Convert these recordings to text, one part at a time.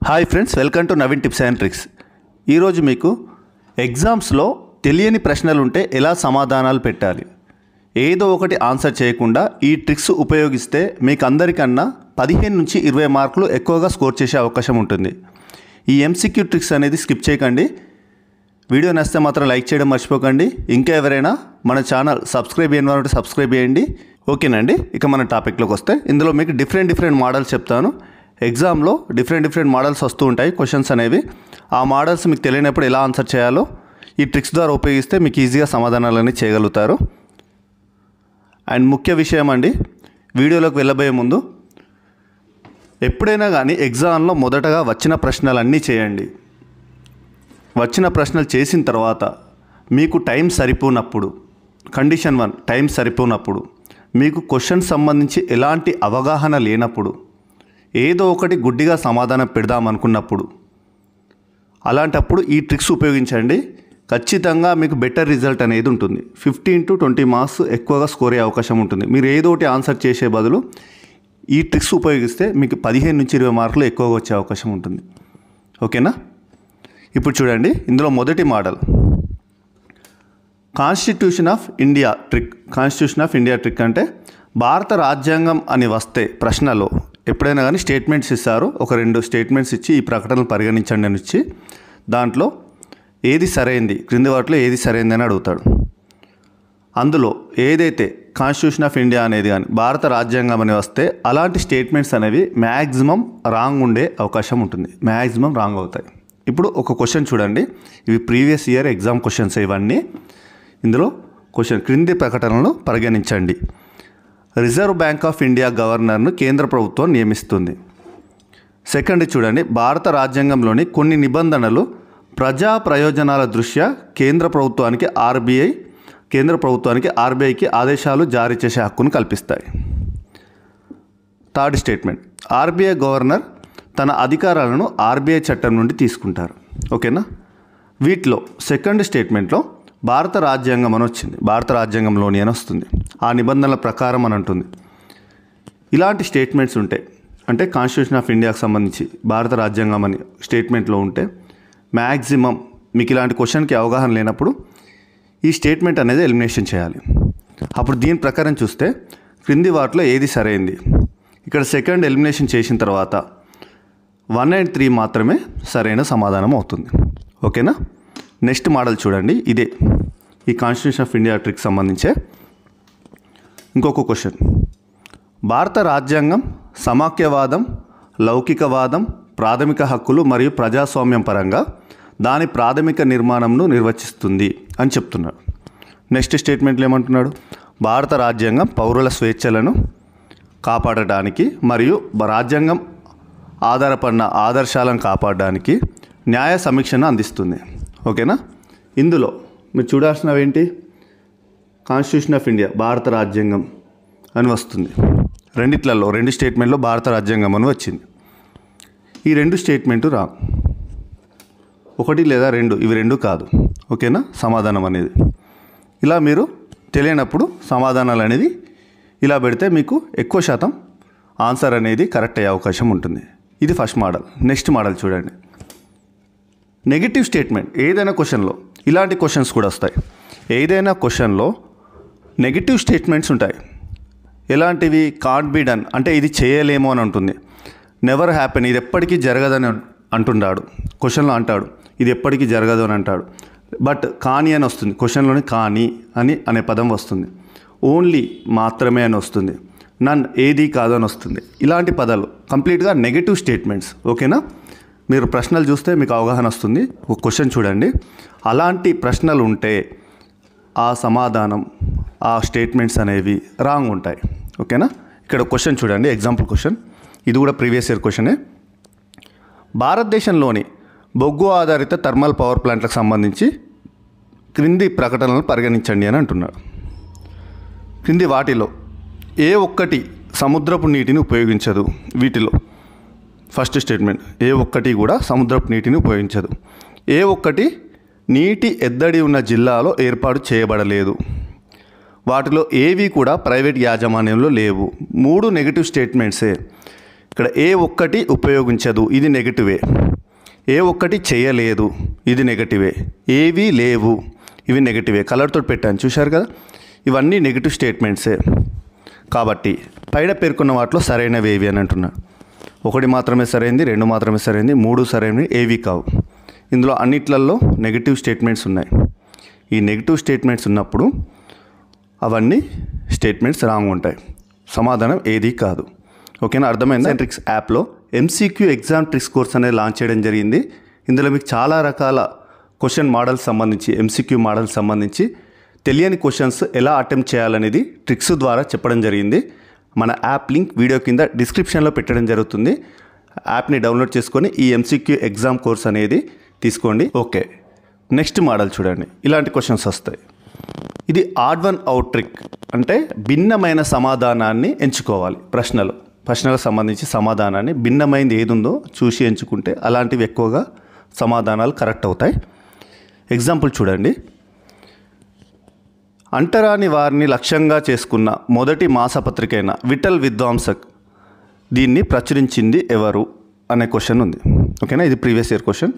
Hi friends, welcome to Naveen tips and tricks. ఈరోజు మీకు ఎగ్జామ్స్లో తెలియని ప్రశ్నలు ఉంటే ఎలా సమాధానాలు పెట్టాలి, ఏదో ఒకటి ఆన్సర్ చేయకుండా ఈ ట్రిక్స్ ఉపయోగిస్తే మీకు అందరికన్నా 15 నుంచి 20 మార్కులు ఎక్కువగా స్కోర్ చేసే అవకాశం ఉంటుంది. ఈ ఎంసీక్యూ ట్రిక్స్ అనేది స్కిప్ చేయకండి. వీడియో నచ్చితే మాత్రం లైక్ చేయడం మర్చిపోకండి. ఇంకా ఎవరైనా మన ఛానల్ సబ్స్క్రైబ్ చేయని వారు సబ్స్క్రైబ్ చేయండి. ఓకేనండి, ఇక మన టాపిక్లోకి వస్తే ఇందులో మీకు డిఫరెంట్ మోడల్స్ చెప్తాను. ఎగ్జామ్లో డిఫరెంట్ మోడల్స్ వస్తూ ఉంటాయి క్వశ్చన్స్ అనేవి. ఆ మోడల్స్ మీకు తెలియనప్పుడు ఎలా ఆన్సర్ చేయాలో ఈ ట్రిక్స్ ద్వారా ఉపయోగిస్తే మీకు ఈజీగా సమాధానాలన్నీ చేయగలుగుతారు. అండ్ ముఖ్య విషయం అండి, వీడియోలోకి వెళ్ళబోయే ముందు ఎప్పుడైనా కానీ ఎగ్జామ్లో మొదటగా వచ్చిన ప్రశ్నలన్నీ చేయండి. వచ్చిన ప్రశ్నలు చేసిన తర్వాత మీకు టైం సరిపోనప్పుడు, కండిషన్ 1 టైం సరిపోనప్పుడు, మీకు క్వశ్చన్ సంబంధించి ఎలాంటి అవగాహన లేనప్పుడు, ఏదో ఒకటి గుడ్డిగా సమాధానం పెడదామనుకున్నప్పుడు, అలాంటప్పుడు ఈ ట్రిక్స్ ఉపయోగించండి. ఖచ్చితంగా మీకు బెటర్ రిజల్ట్ అనేది ఉంటుంది. 15 to 20 మార్క్స్ ఎక్కువగా స్కోర్ అయ్యే అవకాశం ఉంటుంది. మీరు ఏదో ఒకటి ఆన్సర్ చేసే బదులు ఈ ట్రిక్స్ ఉపయోగిస్తే మీకు 15 నుంచి 20 మార్కులు ఎక్కువగా వచ్చే అవకాశం ఉంటుంది. ఓకేనా? ఇప్పుడు చూడండి, ఇందులో మొదటి model constitution of India trick. Constitution of India trick అంటే భారత రాజ్యాంగం అని వస్తే ప్రశ్నలో ఎప్పుడైనా కానీ స్టేట్మెంట్స్ ఇస్తారు. ఒక 2 స్టేట్మెంట్స్ ఇచ్చి ఈ ప్రకటనలు పరిగణించండి అని ఇచ్చి దాంట్లో ఏది సరైంది, క్రింది వాటిలో ఏది సరైంది అని అడుగుతాడు. అందులో ఏదైతే కాన్స్టిట్యూషన్ ఆఫ్ ఇండియా అనేది కానీ భారత రాజ్యాంగం అని వస్తే అలాంటి స్టేట్మెంట్స్ అనేవి మ్యాక్సిమం రాంగ్ ఉండే అవకాశం ఉంటుంది. మ్యాక్సిమం రాంగ్ అవుతాయి. ఇప్పుడు ఒక క్వశ్చన్ చూడండి, ఇవి ప్రీవియస్ ఇయర్ ఎగ్జామ్ క్వశ్చన్స్ ఇవన్నీ. ఇందులో క్వశ్చన్, క్రింది ప్రకటనలు పరిగణించండి. రిజర్వ్ బ్యాంక్ ఆఫ్ ఇండియా గవర్నర్ను కేంద్ర ప్రభుత్వం నియమిస్తుంది. సెకండ్ చూడండి, భారత రాజ్యాంగంలోని కొన్ని నిబంధనలు ప్రజా ప్రయోజనాల దృష్ట్యా కేంద్ర ప్రభుత్వానికి ఆర్బీఐకి ఆదేశాలు జారీ చేసే హక్కును కల్పిస్తాయి. థర్డ్ స్టేట్మెంట్, ఆర్బీఐ గవర్నర్ తన అధికారాలను ఆర్బీఐ చట్టం నుండి తీసుకుంటారు. ఓకేనా? వీటిలో సెకండ్ స్టేట్మెంట్లో భారత రాజ్యాంగం అని వచ్చింది, భారత రాజ్యాంగంలోని అని వస్తుంది, ఆ నిబంధనల ప్రకారం అని అంటుంది. ఇలాంటి స్టేట్మెంట్స్ ఉంటే, అంటే కాన్స్టిట్యూషన్ ఆఫ్ ఇండియాకి సంబంధించి భారత రాజ్యాంగం అని స్టేట్మెంట్లో ఉంటే మ్యాక్సిమం మీకు ఇలాంటి క్వశ్చన్కి అవగాహన లేనప్పుడు ఈ స్టేట్మెంట్ అనేది ఎలిమినేషన్ చేయాలి. అప్పుడు దీని ప్రకారం చూస్తే క్రింది వాటిలో ఏది సరైంది. ఇక్కడ సెకండ్ ఎలిమినేషన్ చేసిన తర్వాత 1 and 3 మాత్రమే సరైన సమాధానం అవుతుంది. ఓకేనా? నెక్స్ట్ మోడల్ చూడండి, ఇదే ఈ కాన్స్టిట్యూషన్ ఆఫ్ ఇండియా ట్రిక్ సంబంధించే ఇంకొక క్వశ్చన్. భారత రాజ్యాంగం సమాఖ్యవాదం, లౌకికవాదం, ప్రాథమిక హక్కులు మరియు ప్రజాస్వామ్యం పరంగా దాని ప్రాథమిక నిర్మాణంను నిర్వచిస్తుంది అని చెప్తున్నాడు. నెక్స్ట్ స్టేట్మెంట్లో ఏమంటున్నాడు? భారత రాజ్యాంగం పౌరుల స్వేచ్ఛలను కాపాడడానికి మరియు రాజ్యాంగం ఆధారపడిన ఆదర్శాలను కాపాడడానికి న్యాయ సమీక్షను అందిస్తుంది. ఓకేనా? ఇందులో మీరు చూడాల్సినవి ఏంటి? కాన్స్టిట్యూషన్ ఆఫ్ ఇండియా, భారత రాజ్యాంగం అని వస్తుంది. రెండిట్లలో 2 స్టేట్మెంట్లో భారత రాజ్యాంగం అని వచ్చింది. ఈ 2 స్టేట్మెంటు రాంగ్. 1 లేదా 2, ఇవి 2 కాదు. ఓకేనా? సమాధానం అనేది ఇలా మీరు తెలియనప్పుడు సమాధానాలు అనేది ఇలా పెడితే మీకు ఎక్కువ శాతం ఆన్సర్ అనేది కరెక్ట్ అయ్యే అవకాశం ఉంటుంది. ఇది ఫస్ట్ మోడల్. నెక్స్ట్ మోడల్ చూడండి, నెగిటివ్ స్టేట్మెంట్. ఏదైనా క్వశ్చన్లో ఇలాంటి క్వశ్చన్స్ కూడా వస్తాయి. ఏదైనా క్వశ్చన్లో నెగిటివ్ స్టేట్మెంట్స్ ఉంటాయి. ఎలాంటివి? కాంట్ బి డన్ అంటే ఇది చేయలేమో అని ఉంటుంది. నెవర్ హ్యాపెన్, ఇది ఎప్పటికీ జరగదని అంటున్నాడు. క్వశ్చన్లో అంటాడు ఇది ఎప్పటికీ జరగదు అని అంటాడు. బట్ కానీ అని వస్తుంది, క్వశ్చన్లోని కానీ అని అనే పదం వస్తుంది. ఓన్లీ మాత్రమే అని వస్తుంది. నన్ ఏది కాదు అని వస్తుంది. ఇలాంటి పదాలు కంప్లీట్గా నెగిటివ్ స్టేట్మెంట్స్. ఓకేనా? మీరు ప్రశ్నలు చూస్తే మీకు అవగాహన వస్తుంది. ఒక క్వశ్చన్ చూడండి, అలాంటి ప్రశ్నలు ఉంటే ఆ సమాధానం, ఆ స్టేట్మెంట్స్ అనేవి రాంగ్ ఉంటాయి. ఓకేనా? ఇక్కడ క్వశ్చన్ చూడండి, ఎగ్జాంపుల్ క్వశ్చన్. ఇది కూడా ప్రీవియస్ ఇయర్ క్వశ్చనే. భారతదేశంలోని బొగ్గు ఆధారిత థర్మల్ పవర్ ప్లాంట్లకు సంబంధించి క్రింది ప్రకటనలను పరిగణించండి అని అంటున్నాడు. క్రింది వాటిలో ఏ ఒక్కటి సముద్రపు నీటిని ఉపయోగించదు. వీటిలో ఫస్ట్ స్టేట్మెంట్, ఏ ఒక్కటి కూడా సముద్రపు నీటిని ఉపయోగించదు. ఏ ఒక్కటి నీటి ఎద్దడి ఉన్న జిల్లాలో ఏర్పాటు చేయబడలేదు. వాటిలో ఏవి కూడా ప్రైవేట్ యాజమాన్యంలో లేవు. 3 నెగిటివ్ స్టేట్మెంట్సే. ఇక్కడ ఏ ఒక్కటి ఉపయోగించదు, ఇది నెగటివే. ఏ ఒక్కటి చేయలేదు, ఇది నెగటివే. ఏవి లేవు, ఇవి నెగటివే. కలర్తో పెట్టాను, చూశారు కదా. ఇవన్నీ నెగిటివ్ స్టేట్మెంట్సే. కాబట్టి పైన పేర్కొన్న వాటిలో సరైనవి ఏవి అని అంటున్నాడు. 1 మాత్రమే సరైనది, 2 మాత్రమే సరైనది, 3 సరైనవి, ఏవి కావు. ఇందులో అన్నిట్లలో నెగిటివ్ స్టేట్మెంట్స్ ఉన్నాయి. ఈ నెగిటివ్ స్టేట్మెంట్స్ ఉన్నప్పుడు అవన్నీ స్టేట్మెంట్స్ రాంగ్ ఉంటాయి. సమాధానం ఏది కాదు. ఓకేనా, అర్థమైందా? ట్రిక్స్ యాప్లో MCQ ఎగ్జామ్ ట్రిక్స్ కోర్స్ అనేది లాంచ్ చేయడం జరిగింది. ఇందులో మీకు చాలా రకాల క్వశ్చన్ మోడల్స్ సంబంధించి, MCQ మోడల్స్ సంబంధించి తెలియని క్వశ్చన్స్ ఎలా అటెంప్ట్ చేయాలనేది ట్రిక్స్ ద్వారా చెప్పడం జరిగింది. మన యాప్ లింక్ వీడియో కింద డిస్క్రిప్షన్లో పెట్టడం జరుగుతుంది. యాప్ని డౌన్లోడ్ చేసుకొని ఈ MCQ ఎగ్జామ్ కోర్స్ అనేది తీసుకోండి. ఓకే, నెక్స్ట్ మోడల్ చూడండి. ఇలాంటి క్వశ్చన్స్ వస్తాయి. ఇది ఆడ్ వన్ అవుట్ ట్రిక్, అంటే భిన్నమైన సమాధానాన్ని ఎంచుకోవాలి. ప్రశ్నలకు సంబంధించి సమాధానాన్ని భిన్నమైనది ఏది ఉందో చూసి ఎంచుకుంటే అలాంటివి ఎక్కువగా సమాధానాలు కరెక్ట్ అవుతాయి. ఎగ్జాంపుల్ చూడండి. అంటరాని వారిని లక్ష్యంగా చేసుకున్న మొదటి మాసపత్రిక అయిన విఠల్ విద్వాంసక్ దీన్ని ప్రచురించింది ఎవరు అనే క్వశ్చన్ ఉంది. ఓకేనా, ఇది ప్రీవియస్ ఇయర్ క్వశ్చన్.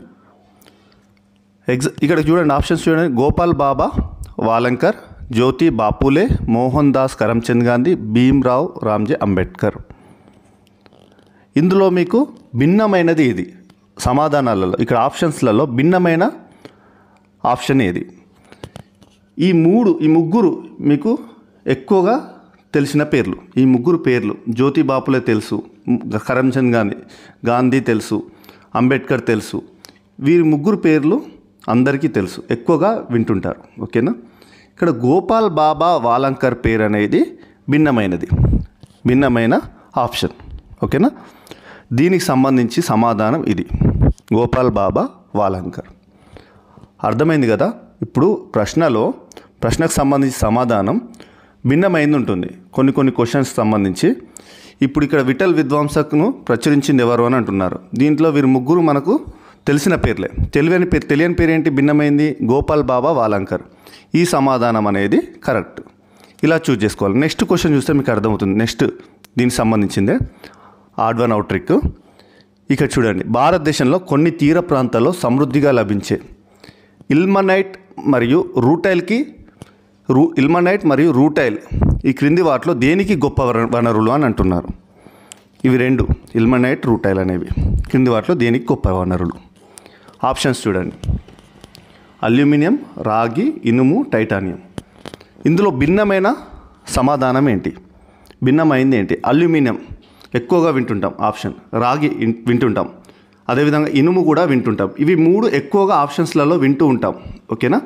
ఇక్కడ చూడండి, ఆప్షన్స్ చూడండి. గోపాల్ బాబా వాలంకర్, జ్యోతి బాపులే, మోహన్ దాస్ కరమ్చంద్ గాంధీ, భీమ్రావ్ రామ్జీ అంబేద్కర్. ఇందులో మీకు భిన్నమైనది ఇది. సమాధానాలలో ఇక్కడ ఆప్షన్స్లలో భిన్నమైన ఆప్షన్ ఏది? ఈ ముగ్గురు మీకు ఎక్కువగా తెలిసిన పేర్లు. ఈ ముగ్గురు పేర్లు జ్యోతి బాపులే తెలుసు, కరమ్చంద్ గాంధీ తెలుసు, అంబేద్కర్ తెలుసు. వీరి ముగ్గురు పేర్లు అందరికీ తెలుసు, ఎక్కువగా వింటుంటారు. ఓకేనా, ఇక్కడ గోపాల్ బాబా వాలంకర్ పేరు అనేది భిన్నమైన ఆప్షన్. ఓకేనా, దీనికి సంబంధించి సమాధానం ఇది, గోపాల్ బాబా వాలంకర్. అర్థమైంది కదా. ఇప్పుడు ప్రశ్నకు సంబంధించి సమాధానం భిన్నమైంది ఉంటుంది కొన్ని క్వశ్చన్స్ సంబంధించి. ఇప్పుడు ఇక్కడ విఠల్ విద్వాంసక్ను ప్రచురించింది ఎవరు అని అంటున్నారు. దీంట్లో వీరు ముగ్గురు మనకు తెలిసిన పేర్లే. తెలియని పేరు ఏంటి? భిన్నమైంది, గోపాల్ బాబా వాలంకర్. ఈ సమాధానం అనేది కరెక్ట్. ఇలా చూజ్ చేసుకోవాలి. నెక్స్ట్ క్వశ్చన్ చూస్తే మీకు అర్థమవుతుంది. నెక్స్ట్ దీనికి సంబంధించిందే ఆడ్ వన్ అవుట్ ట్రిక్. ఇక్కడ చూడండి, భారతదేశంలో కొన్ని తీర ప్రాంతాల్లో సమృద్ధిగా లభించే ఇల్మనైట్ మరియు రూటైల్ ఈ క్రింది వాటిలో దేనికి గొప్ప వనరులు అని అంటున్నారు. ఇవి రెండు, ఇల్మనైట్, రూటైల్ అనేవి క్రింది వాటిలో దేనికి గొప్ప వనరులు? ఆప్షన్స్ చూడండి. అల్యూమినియం, రాగి, ఇనుము, టైటానియం. ఇందులో భిన్నమైన సమాధానం ఏంటి? భిన్నమైంది ఏంటి? అల్యూమినియం ఎక్కువగా వింటుంటాం ఆప్షన్, రాగి వింటుంటాం, అదేవిధంగా ఇనుము కూడా వింటుంటాం. ఇవి 3 ఎక్కువగా ఆప్షన్స్లలో వింటూ ఉంటాం. ఓకేనా.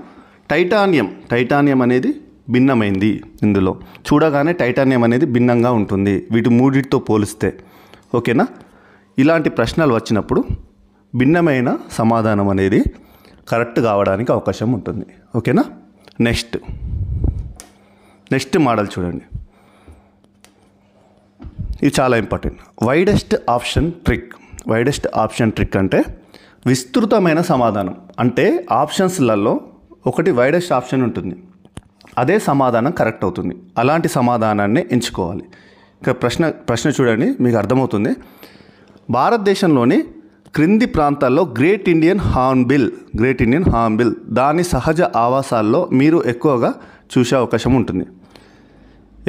టైటానియం అనేది భిన్నమైంది. ఇందులో చూడగానే టైటానియం అనేది భిన్నంగా ఉంటుంది వీటి మూడిటితో పోలిస్తే. ఓకేనా. ఇలాంటి ప్రశ్నలు వచ్చినప్పుడు భిన్నమైన సమాధానం అనేది కరెక్ట్ కావడానికి అవకాశం ఉంటుంది. ఓకేనా. నెక్స్ట్ మోడల్ చూడండి. ఇది చాలా ఇంపార్టెంట్. వైడెస్ట్ ఆప్షన్ ట్రిక్ అంటే విస్తృతమైన సమాధానం. అంటే ఆప్షన్స్లలో ఒకటి వైడెస్ట్ ఆప్షన్ ఉంటుంది, అదే సమాధానం కరెక్ట్ అవుతుంది. అలాంటి సమాధానాన్ని ఎంచుకోవాలి. ఇక్కడ ప్రశ్న చూడండి, మీకు అర్థమవుతుంది. భారతదేశంలోని క్రింది ప్రాంతాల్లో గ్రేట్ ఇండియన్ హార్న్బిల్ దాని సహజ ఆవాసాల్లో మీరు ఎక్కువగా చూసే అవకాశం ఉంటుంది.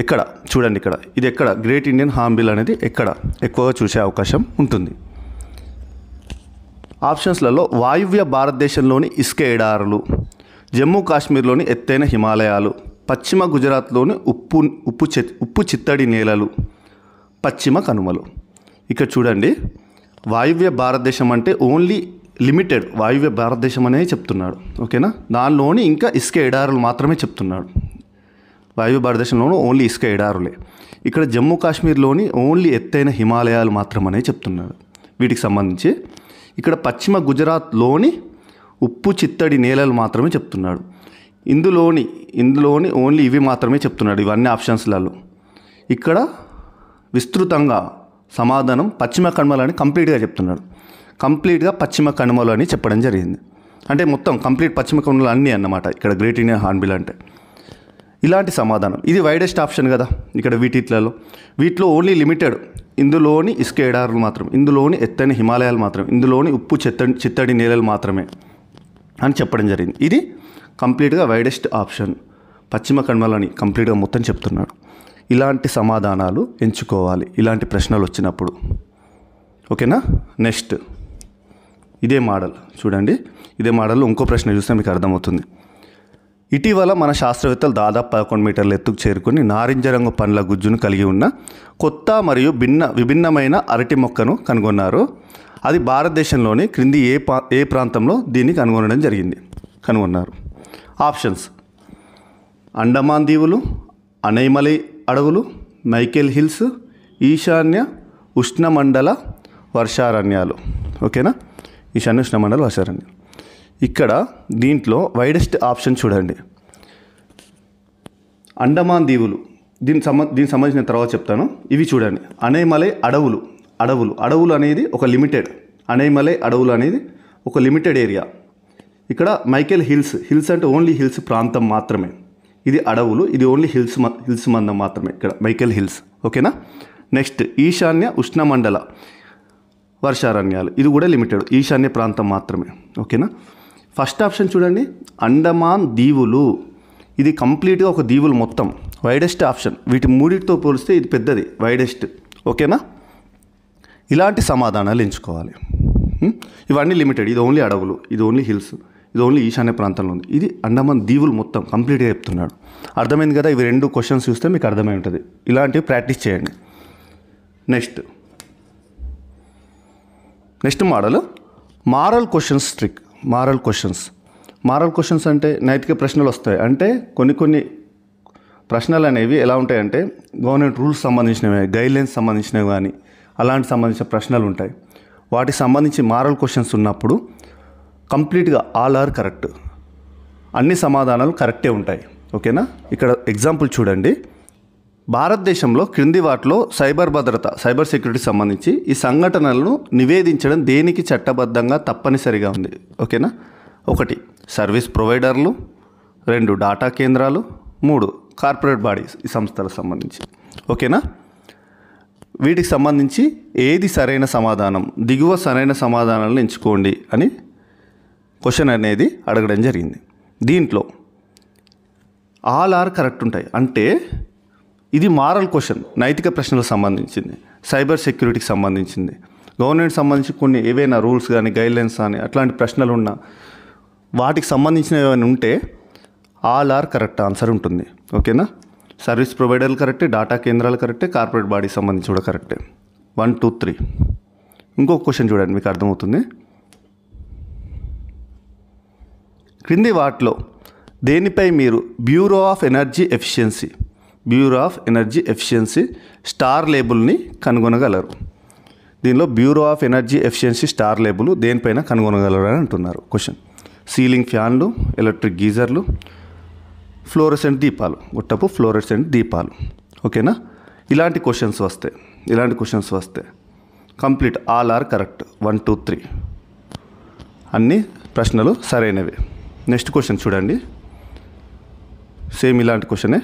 ఎక్కడ చూడండి, ఇది ఎక్కడ గ్రేట్ ఇండియన్ హార్న్బిల్ అనేది ఎక్కడ ఎక్కువగా చూసే అవకాశం ఉంటుంది? ఆప్షన్స్లలో వాయువ్య భారతదేశంలోని ఇసుక ఎడారులు, జమ్మూ కాశ్మీర్లోని ఎత్తైన హిమాలయాలు, పశ్చిమ గుజరాత్లోని ఉప్పు చిత్తడి నేలలు, పశ్చిమ కనుమలు. ఇక్కడ చూడండి, వాయువ్య భారతదేశం అంటే ఓన్లీ లిమిటెడ్ వాయువ్య భారతదేశం అనేది చెప్తున్నాడు. ఓకేనా. దానిలోని ఇంకా ఇసుక ఎడారులు మాత్రమే చెప్తున్నాడు. వాయువ్య భారతదేశంలోనూ ఓన్లీ ఇసుక ఎడారులే. ఇక్కడ జమ్మూ కాశ్మీర్లోని ఓన్లీ ఎత్తైన హిమాలయాలు మాత్రమనే చెప్తున్నాడు. వీటికి సంబంధించి ఇక్కడ పశ్చిమ గుజరాత్లోని ఉప్పు చిత్తడి నేలలు మాత్రమే చెప్తున్నాడు. ఇందులోని ఓన్లీ ఇవి మాత్రమే చెప్తున్నాడు, ఇవన్నీ ఆప్షన్స్లలో. ఇక్కడ విస్తృతంగా సమాధానం పశ్చిమ కనుమలు అని కంప్లీట్గా చెప్తున్నాడు. కంప్లీట్గా పశ్చిమ కనుమలు అని చెప్పడం జరిగింది. అంటే మొత్తం కంప్లీట్ పశ్చిమ కనుమలు అన్నీ అన్నమాట ఇక్కడ గ్రేట్ ఇండియన్ హార్న్బిల్ అంటే. ఇలాంటి సమాధానం ఇది వైడెస్ట్ ఆప్షన్ కదా. ఇక్కడ వీటిలో ఓన్లీ లిమిటెడ్ ఇందులోని ఇసుక ఎడారులు మాత్రం, ఇందులోని ఎత్తైన హిమాలయాలు మాత్రం, ఇందులోని ఉప్పు చిత్తడి నేలలు మాత్రమే అని చెప్పడం జరిగింది. ఇది కంప్లీట్గా వైడెస్ట్ ఆప్షన్, పశ్చిమ కనుమలని కంప్లీట్గా మొత్తం చెప్తున్నాడు. ఇలాంటి సమాధానాలు ఎంచుకోవాలి ఇలాంటి ప్రశ్నలు వచ్చినప్పుడు. ఓకేనా. నెక్స్ట్ ఇదే మోడల్ చూడండి. ఇదే మోడల్లో ఇంకో ప్రశ్న చూస్తే మీకు అర్థమవుతుంది. ఇటీవల మన శాస్త్రవేత్తలు దాదాపు 11 మీటర్ల ఎత్తుకు చేరుకుని నారింజ రంగు పండ్ల గుజ్జును కలిగి ఉన్న కొత్త మరియు విభిన్నమైన అరటి మొక్కను కనుగొన్నారు. అది భారతదేశంలోని క్రింది ఏ ప్రాంతంలో దీన్ని కనుగొన్నారు. ఆప్షన్స్: అండమాన్ దీవులు, అనైమలై అడవులు, మైకేల్ హిల్స్, ఈశాన్య ఉష్ణమండల వర్షారణ్యాలు. ఓకేనా. ఈశాన్య ఉష్ణమండల వర్షారణ్యాలు. ఇక్కడ దీంట్లో వైడెస్ట్ ఆప్షన్ చూడండి, అండమాన్ దీవులు. దీనికి సంబంధించిన తర్వాత చెప్తాను. ఇవి చూడండి, అనైమలై అడవులు అనేది ఒక లిమిటెడ్, అనైమలై అడవులు అనేది ఒక లిమిటెడ్ ఏరియా. ఇక్కడ మైకేల్ హిల్స్ అంటే ఓన్లీ హిల్స్ ప్రాంతం మాత్రమే. ఇది అడవులు, ఇది ఓన్లీ హిల్స్ మందం మాత్రమే ఇక్కడ మైకేల్ హిల్స్. ఓకేనా. నెక్స్ట్ ఈశాన్య ఉష్ణమండల వర్షారణ్యాలు, ఇది కూడా లిమిటెడ్, ఈశాన్య ప్రాంతం మాత్రమే. ఓకేనా. ఫస్ట్ ఆప్షన్ చూడండి, అండమాన్ దీవులు. ఇది కంప్లీట్గా ఒక దీవులు మొత్తం, వైడెస్ట్ ఆప్షన్. వీటి మూడింటితో పోలిస్తే ఇది పెద్దది, వైడెస్ట్. ఓకేనా. ఇలాంటి సమాధానాలు ఎంచుకోవాలి. ఇవన్నీ లిమిటెడ్, ఇది ఓన్లీ అడవులు, ఇది ఓన్లీ హిల్స్, ఇది ఓన్లీ ఈశాన్య ప్రాంతంలో ఉంది. ఇది అండమాన్ దీవులు మొత్తం కంప్లీట్గా చెప్తున్నాడు. అర్థమైంది కదా. ఇవి 2 క్వశ్చన్స్ చూస్తే మీకు అర్థమై ఉంటుంది. ఇలాంటివి ప్రాక్టీస్ చేయండి. Next model moral questions trick. Moral questions అంటే నైతిక ప్రశ్నలు వస్తాయి. అంటే కొన్ని ప్రశ్నలు అనేవి ఎలా ఉంటాయంటే గవర్నమెంట్ రూల్స్ సంబంధించినవి, గైడ్లైన్స్ సంబంధించినవి కానీ అలాంటి సంబంధించిన ప్రశ్నలు ఉంటాయి. వాటికి సంబంధించి మారల్ క్వశ్చన్స్ ఉన్నప్పుడు కంప్లీట్గా ఆల్ ఆర్ కరెక్ట్, అన్ని సమాధానాలు కరెక్టే ఉంటాయి. ఓకేనా. ఇక్కడ ఎగ్జాంపుల్ చూడండి. భారతదేశంలో క్రింది వాటిలో సైబర్ సెక్యూరిటీకి సంబంధించి ఈ సంఘటనలను నివేదించడం దేనికి చట్టబద్ధంగా తప్పనిసరిగా ఉంది. ఓకేనా. 1 సర్వీస్ ప్రొవైడర్లు, 2 డాటా కేంద్రాలు, 3 కార్పొరేట్ బాడీస్, ఈ సంస్థలకు సంబంధించి. ఓకేనా. వీటికి సంబంధించి ఏది సరైన సమాధానం, దిగువ సరైన సమాధానాలను ఎంచుకోండి అని క్వశ్చన్ అనేది అడగడం జరిగింది. దీంట్లో ఆల్ ఆర్ కరెక్ట్ ఉంటాయి. అంటే ఇది మారల్ క్వశ్చన్, నైతిక ప్రశ్నలకు సంబంధించింది, సైబర్ సెక్యూరిటీకి సంబంధించింది, గవర్నమెంట్ సంబంధించి కొన్ని ఏవైనా రూల్స్ కానీ గైడ్లైన్స్ కానీ అట్లాంటి ప్రశ్నలు ఉన్నా వాటికి సంబంధించిన ఏమైనా ఉంటే ఆల్ ఆర్ కరెక్ట్ ఆన్సర్ ఉంటుంది. ఓకేనా. సర్వీస్ ప్రొవైడర్లు కరెక్టే, డాటా కేంద్రాలు కరెక్టే, కార్పొరేట్ బాడీకి సంబంధించి కూడా కరెక్టే. 1, 2, 3. ఇంకొక క్వశ్చన్ చూడండి, మీకు అర్థమవుతుంది. క్రింది వాటిలో దేనిపై మీరు bureau of energy efficiency star లేబుల్ని కనుగొనగలరు. దీనిలో bureau of energy efficiency star label దేనిపైన కనుగొనగలరు అని అంటున్నారు క్వశ్చన్. సీలింగ్ ఫ్యాన్లు, ఎలక్ట్రిక్ గీజర్లు, ఫ్లోరెసెంట్ దీపాలు. ఓకేనా. ఇలాంటి క్వశ్చన్స్ వస్తాయి. Complete all are correct. 1, 2, 3 అన్ని ప్రశ్నలు సరైనవి. నెక్స్ట్ క్వశ్చన్ చూడండి. సేమ్ ఇలాంటి క్వశ్చనే.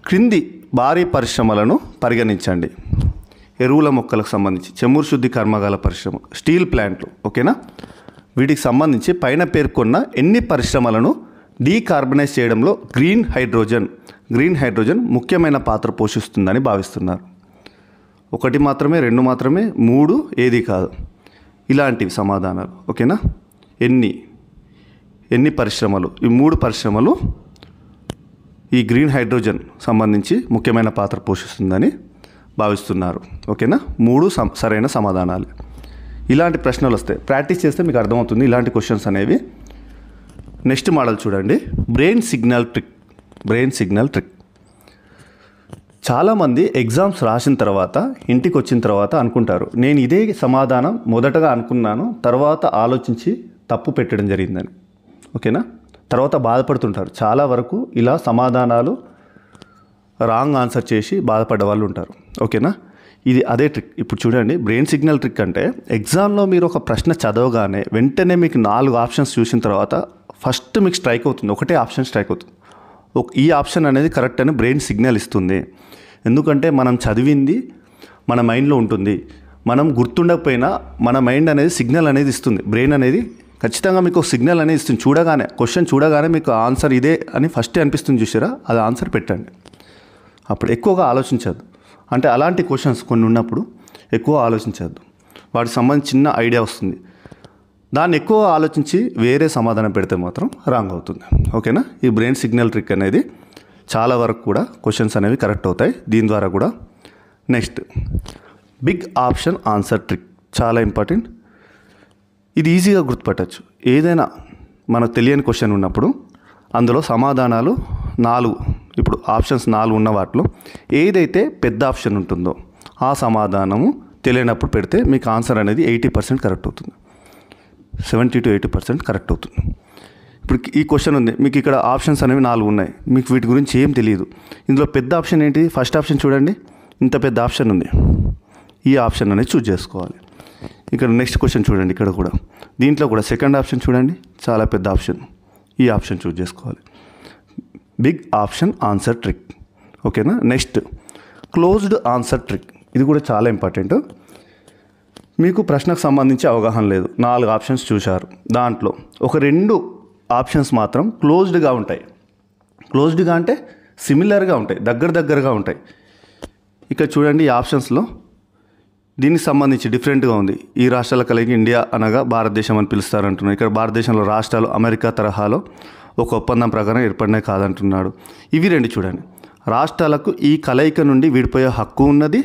క్రింది భారీ పరిశ్రమలను పరిగణించండి. ఎరువుల మొక్కలకు సంబంధించి చెమురు శుద్ధి కర్మాగాల పరిశ్రమ, స్టీల్ ప్లాంట్లు. ఓకేనా. వీటికి సంబంధించి పైన పేర్కొన్న ఎన్ని పరిశ్రమలను డీకార్బనైజ్ చేయడంలో గ్రీన్ హైడ్రోజన్ ముఖ్యమైన పాత్ర పోషిస్తుందని భావిస్తున్నారు. 1 మాత్రమే, 2 మాత్రమే, 3 ఏది కాదు. ఇలాంటివి సమాధానాలు. ఓకేనా. ఎన్ని పరిశ్రమలు, ఈ 3 పరిశ్రమలు ఈ గ్రీన్ హైడ్రోజన్ సంబంధించి ముఖ్యమైన పాత్ర పోషిస్తుందని భావిస్తున్నారు. ఓకేనా. 3 సరైన సమాధానాలు. ఇలాంటి ప్రశ్నలు వస్తాయి. ప్రాక్టీస్ చేస్తే మీకు అర్థమవుతుంది ఇలాంటి క్వశ్చన్స్ అనేవి. నెక్స్ట్ మోడల్ చూడండి. Brain signal trick. చాలామంది ఎగ్జామ్స్ రాసిన తర్వాత ఇంటికి వచ్చిన తర్వాత అనుకుంటారు, నేను ఇదే సమాధానం మొదటగా అనుకున్నాను, తర్వాత ఆలోచించి తప్పు పెట్టడం జరిగిందని. ఓకేనా. తర్వాత బాధపడుతుంటారు. చాలా వరకు ఇలా సమాధానాలు రాంగ్ ఆన్సర్ చేసి బాధపడ్డ వాళ్ళు ఉంటారు. ఓకేనా. ఇది అదే ట్రిక్. ఇప్పుడు చూడండి, బ్రెయిన్ సిగ్నల్ ట్రిక్ అంటే ఎగ్జామ్లో మీరు ఒక ప్రశ్న చదవగానే వెంటనే మీకు 4 ఆప్షన్స్ చూసిన తర్వాత ఫస్ట్ మీకు స్ట్రైక్ అవుతుంది, ఒకటే ఆప్షన్ స్ట్రైక్ అవుతుంది. ఈ ఆప్షన్ అనేది కరెక్ట్ అని బ్రెయిన్ సిగ్నల్ ఇస్తుంది. ఎందుకంటే మనం చదివింది మన మైండ్లో ఉంటుంది. మనం గుర్తుండకపోయినా మన మైండ్ అనేది సిగ్నల్ అనేది ఇస్తుంది. బ్రెయిన్ అనేది ఖచ్చితంగా మీకు ఒక సిగ్నల్ అనేది ఇస్తుంది. చూడగానే క్వశ్చన్ చూడగానే మీకు ఆన్సర్ ఇదే అని ఫస్టే అనిపిస్తుంది, చూసారా? అది ఆన్సర్ పెట్టండి. అప్పుడు ఎక్కువగా ఆలోచించద్దు. అంటే అలాంటి క్వశ్చన్స్ కొన్ని ఉన్నప్పుడు ఎక్కువ ఆలోచించద్దు. వాటికి సంబంధించి చిన్న ఐడియా వస్తుంది, దాన్ని ఎక్కువ ఆలోచించి వేరే సమాధానం పెడితే మాత్రం రాంగ్ అవుతుంది. ఓకేనా? ఈ బ్రెయిన్ సిగ్నల్ ట్రిక్ అనేది చాలా వరకు కూడా క్వశ్చన్స్ అనేవి కరెక్ట్ అవుతాయి దీని ద్వారా కూడా. Next, big option answer trick చాలా ఇంపార్టెంట్. ఇది ఈజీగా గుర్తుపట్టచ్చు. ఏదైనా మనకు తెలియని క్వశ్చన్ ఉన్నప్పుడు అందులో సమాధానాలు 4, ఇప్పుడు ఆప్షన్స్ 4 ఉన్న వాటిలో ఏదైతే పెద్ద ఆప్షన్ ఉంటుందో ఆ సమాధానము తెలియనప్పుడు పెడితే మీకు ఆన్సర్ అనేది 80% కరెక్ట్ అవుతుంది. 70 to 80% కరెక్ట్ అవుతుంది. ఇప్పుడు ఈ క్వశ్చన్ ఉంది, మీకు ఇక్కడ ఆప్షన్స్ అనేవి 4 ఉన్నాయి, మీకు వీటి గురించి ఏం తెలియదు. ఇందులో పెద్ద ఆప్షన్ ఏంటి? ఫస్ట్ ఆప్షన్ చూడండి, ఇంత పెద్ద ఆప్షన్ ఉంది, ఈ ఆప్షన్ అనేది చూజ్ చేసుకోవాలి. ఇక్కడ నెక్స్ట్ క్వశ్చన్ చూడండి, ఇక్కడ కూడా దీంట్లో కూడా సెకండ్ ఆప్షన్ చూడండి, చాలా పెద్ద ఆప్షన్, ఈ ఆప్షన్ చూజ్ చేసుకోవాలి. Big option answer trick. ఓకేనా? Next, closed answer trick. ఇది కూడా చాలా ఇంపార్టెంట్. మీకు ప్రశ్నకు సంబంధించి అవగాహన లేదు, 4 ఆప్షన్స్ చూశారు, దాంట్లో ఒక 2 ఆప్షన్స్ మాత్రం క్లోజ్డ్గా ఉంటాయి. క్లోజ్డ్గా అంటే సిమిలర్గా ఉంటాయి, దగ్గరగా ఉంటాయి. ఇక్కడ చూడండి, ఈ ఆప్షన్స్లో దీనికి సంబంధించి డిఫరెంట్గా ఉంది. ఈ రాష్ట్రాల కలిగి ఇండియా అనగా భారతదేశం అని పిలుస్తారంటున్నారు. ఇక్కడ భారతదేశంలో రాష్ట్రాలు అమెరికా తరహాలో ఒక ఒప్పందం ప్రకారం ఏర్పడినాయి కాదంటున్నాడు. ఇవి 2 చూడండి, రాష్ట్రాలకు ఈ కలయిక నుండి విడిపోయే హక్కు ఉన్నది.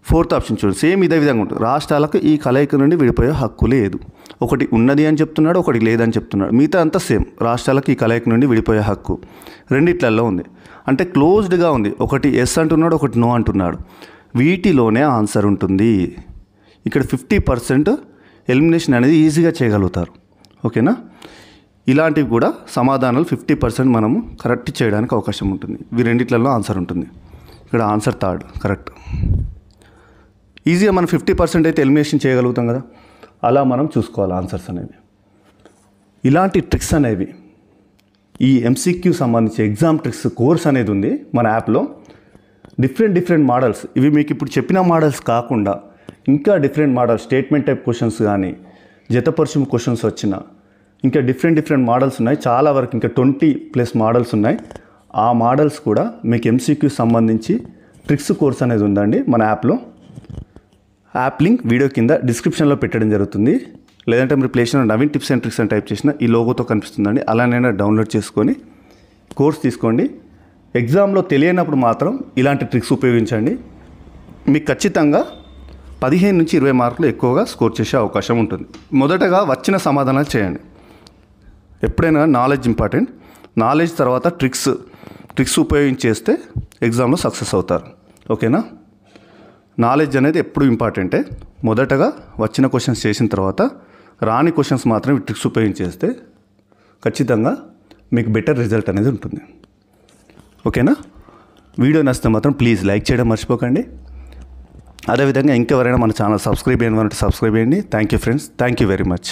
ఫోర్త్ ఆప్షన్ చూడండి, సేమ్ ఇదే విధంగా ఉంటుంది, రాష్ట్రాలకు ఈ కలయిక నుండి విడిపోయే హక్కు లేదు. ఒకటి ఉన్నది అని చెప్తున్నాడు, ఒకటి లేదని చెప్తున్నాడు. మిగతా అంతా సేమ్, రాష్ట్రాలకు ఈ కలయిక నుండి విడిపోయే హక్కు రెండిట్లలో ఉంది. అంటే క్లోజ్డ్గా ఉంది, ఒకటి ఎస్ అంటున్నాడు, ఒకటి నో అంటున్నాడు. వీటిలోనే ఆన్సర్ ఉంటుంది. ఇక్కడ 50% ఎలిమినేషన్ అనేది ఈజీగా చేయగలుగుతారు. ఓకేనా? ఇలాంటివి కూడా సమాధానాలు 50% మనము కరెక్ట్ చేయడానికి అవకాశం ఉంటుంది. ఇవి రెండిట్లలో ఆన్సర్ ఉంటుంది. ఇక్కడ ఆన్సర్ థర్డ్ కరెక్ట్. ఈజీగా మనం 50% అయితే ఎలిమినేషన్ చేయగలుగుతాం కదా, అలా మనం చూసుకోవాలి ఆన్సర్స్ అనేవి. ఇలాంటి ట్రిక్స్ అనేవి ఈ ఎంసీక్యూ సంబంధించి ఎగ్జామ్ ట్రిక్స్ కోర్స్ అనేది ఉంది మన యాప్లో. డిఫరెంట్ మోడల్స్, ఇవి మీకు ఇప్పుడు చెప్పిన మోడల్స్ కాకుండా ఇంకా different models, statement type questions కానీ, జతపరుషం క్వశ్చన్స్ వచ్చిన ఇంకా డిఫరెంట్ మోడల్స్ ఉన్నాయి. చాలా వరకు ఇంకా 20+ మోడల్స్ ఉన్నాయి. ఆ మోడల్స్ కూడా మీకు ఎంసీక్యూ సంబంధించి ట్రిక్స్ కోర్స్ అనేది ఉందండి మన యాప్లో. యాప్ లింక్ వీడియో కింద డిస్క్రిప్షన్లో పెట్టడం జరుగుతుంది. లేదంటే మీరు ప్లే స్టోర్లో నవీన్ టిప్స్ అండ్ ట్రిక్స్ అని టైప్ చేసిన ఈ లోగోతో కనిపిస్తుందండి, అలానైనా డౌన్లోడ్ చేసుకొని కోర్స్ తీసుకోండి. ఎగ్జామ్లో తెలియనప్పుడు మాత్రం ఇలాంటి ట్రిక్స్ ఉపయోగించండి. మీకు ఖచ్చితంగా 15 నుంచి 20 మార్కులు ఎక్కువగా స్కోర్ చేసే అవకాశం ఉంటుంది. మొదటగా వచ్చిన సమాధానాలు చేయండి. ఎప్పుడైనా నాలెడ్జ్ ఇంపార్టెంట్. నాలెడ్జ్ తర్వాత ట్రిక్స్ ఉపయోగించేస్తే ఎగ్జామ్లో సక్సెస్ అవుతారు. ఓకేనా? నాలెడ్జ్ అనేది ఎప్పుడు ఇంపార్టెంటే. మొదటగా వచ్చిన క్వశ్చన్స్ చేసిన తర్వాత రాని క్వశ్చన్స్ మాత్రం ట్రిక్స్ ఉపయోగించేస్తే ఖచ్చితంగా మీకు బెటర్ రిజల్ట్ అనేది ఉంటుంది. ఓకేనా? వీడియో నచ్చితే మాత్రం ప్లీజ్ లైక్ చేయడం మర్చిపోకండి. అదేవిధంగా ఇంకెవరైనా మన ఛానల్ సబ్స్క్రైబ్ చేయని సబ్స్క్రైబ్ చేయండి. Thank you friends, thank you very much.